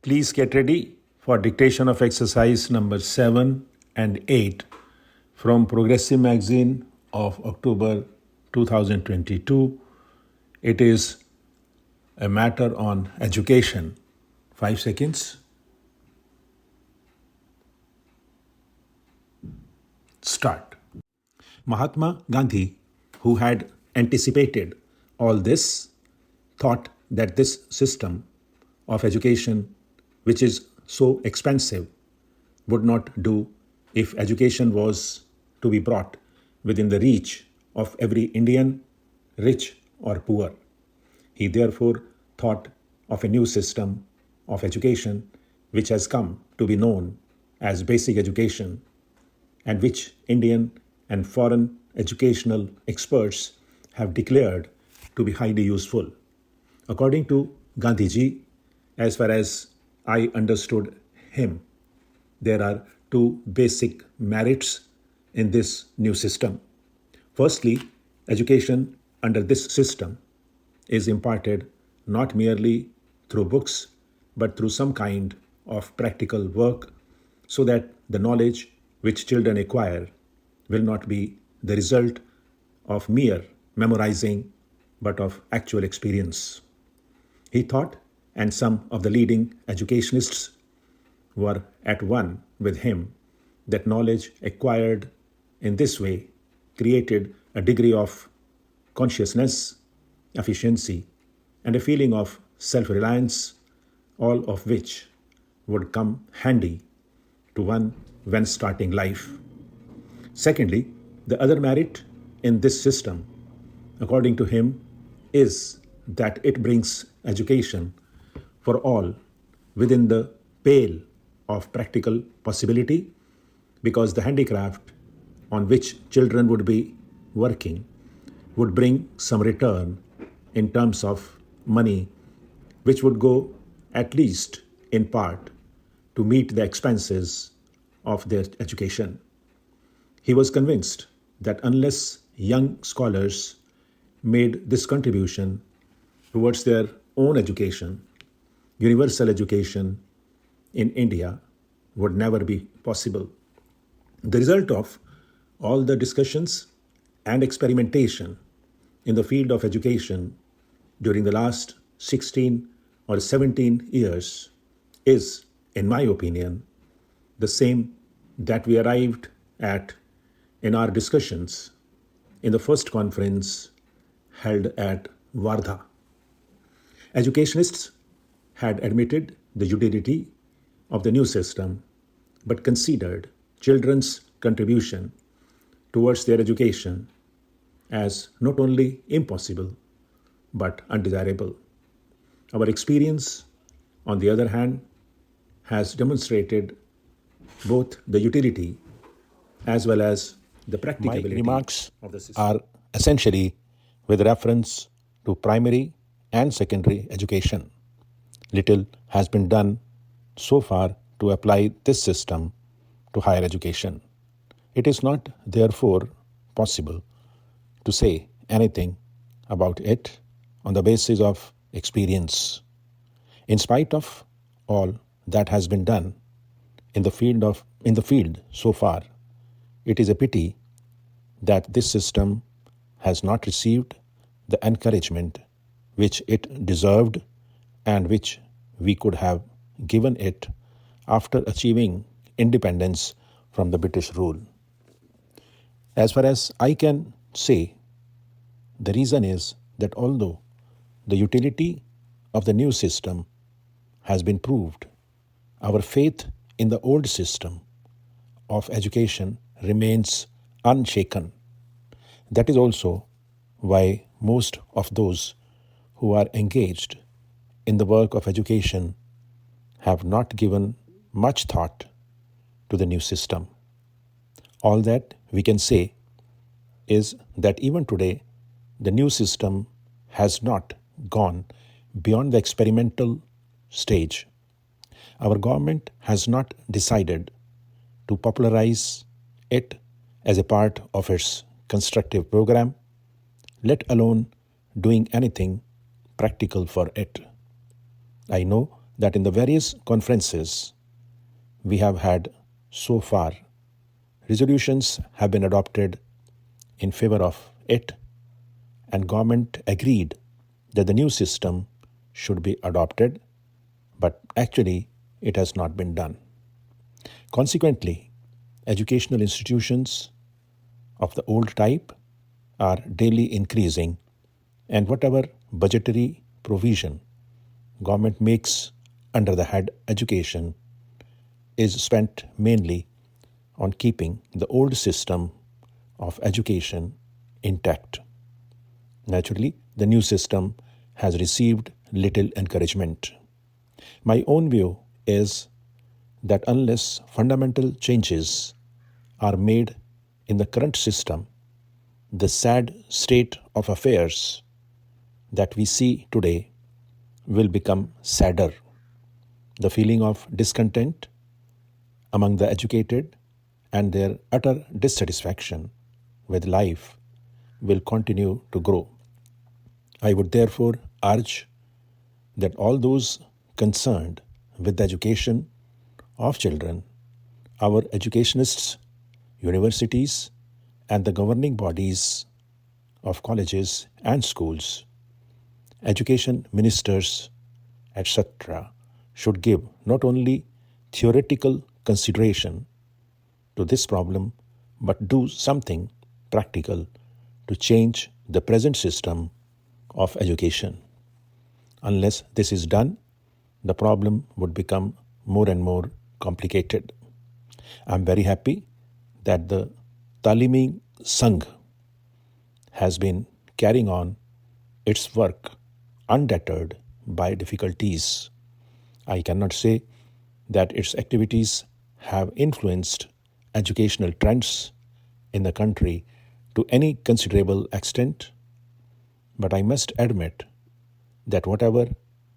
Please get ready for dictation of exercise number 7 and 8 from Progressive Magazine of October 2022. It is a matter on education. 5 seconds. Start. Mahatma Gandhi, who had anticipated all this, thought that this system of education, which is so expensive, would not do if education was to be brought within the reach of every Indian, rich or poor. He therefore thought of a new system of education which has come to be known as basic education, and which Indian and foreign educational experts have declared to be highly useful. According to Gandhiji, as far as I understood him, there are two basic merits in this new system. Firstly, education under this system is imparted not merely through books, but through some kind of practical work, so that the knowledge which children acquire will not be the result of mere memorizing, but of actual experience. He thought, and some of the leading educationists were at one with him, that knowledge acquired in this way created a degree of consciousness, efficiency, and a feeling of self-reliance, all of which would come handy to one when starting life. Secondly, the other merit in this system, according to him, is that it brings education for all within the pale of practical possibility, because the handicraft on which children would be working would bring some return in terms of money, which would go at least in part to meet the expenses of their education. He was convinced that unless young scholars made this contribution towards their own education, universal education in India would never be possible. The result of all the discussions and experimentation in the field of education during the last 16 or 17 years is, in my opinion, the same that we arrived at in our discussions in the first conference held at Wardha. Educationists had admitted the utility of the new system, but considered children's contribution towards their education as not only impossible, but undesirable. Our experience, on the other hand, has demonstrated both the utility as well as the practicability. My remarks of the system are essentially with reference to primary and secondary education. Little has been done so far to apply this system to higher education. It is not, therefore, possible to say anything about it on the basis of experience. In spite of all that has been done in the field so far, it is a pity that this system has not received the encouragement which it deserved and which we could have given it after achieving independence from the British rule. As far as I can say, the reason is that although the utility of the new system has been proved, our faith in the old system of education remains unshaken. That is also why most of those who are engaged in the work of education have not given much thought to the new system. All that we can say is that even today, the new system has not gone beyond the experimental stage. Our government has not decided to popularize it as a part of its constructive program, let alone doing anything practical for it. I know that in the various conferences we have had so far, resolutions have been adopted in favor of it, and government agreed that the new system should be adopted, but actually it has not been done. Consequently, educational institutions of the old type are daily increasing, and whatever budgetary provision government makes under the head education is spent mainly on keeping the old system of education intact. Naturally, the new system has received little encouragement. My own view is that unless fundamental changes are made in the current system, the sad state of affairs that we see today will become sadder. The feeling of discontent among the educated and their utter dissatisfaction with life will continue to grow. I would therefore urge that all those concerned with the education of children, our educationists, universities, and the governing bodies of colleges and schools, education ministers, etc., should give not only theoretical consideration to this problem, but do something practical to change the present system of education. Unless this is done, the problem would become more and more complicated. I'm very happy that the Talimi Sangh has been carrying on its work undeterred by difficulties. I cannot say that its activities have influenced educational trends in the country to any considerable extent, but I must admit that whatever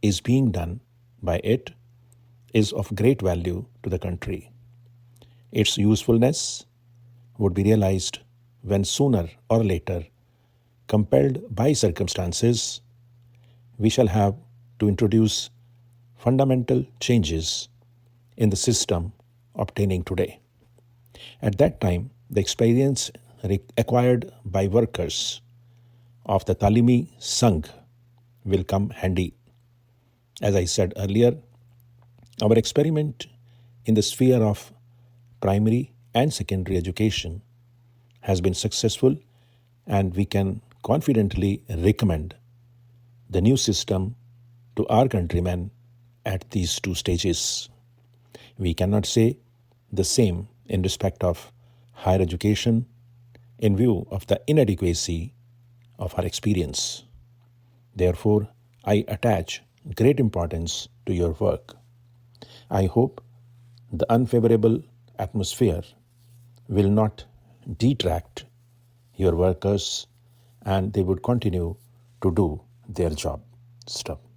is being done by it is of great value to the country. Its usefulness would be realized when sooner or later, compelled by circumstances, we shall have to introduce fundamental changes in the system obtaining today. At that time, the experience acquired by workers of the Talimi Sangh will come handy. As I said earlier, our experiment in the sphere of primary and secondary education has been successful, and we can confidently recommend the new system to our countrymen at these two stages. We cannot say the same in respect of higher education in view of the inadequacy of our experience. Therefore, I attach great importance to your work. I hope the unfavorable atmosphere will not detract your workers and they would continue to do their job. Stop.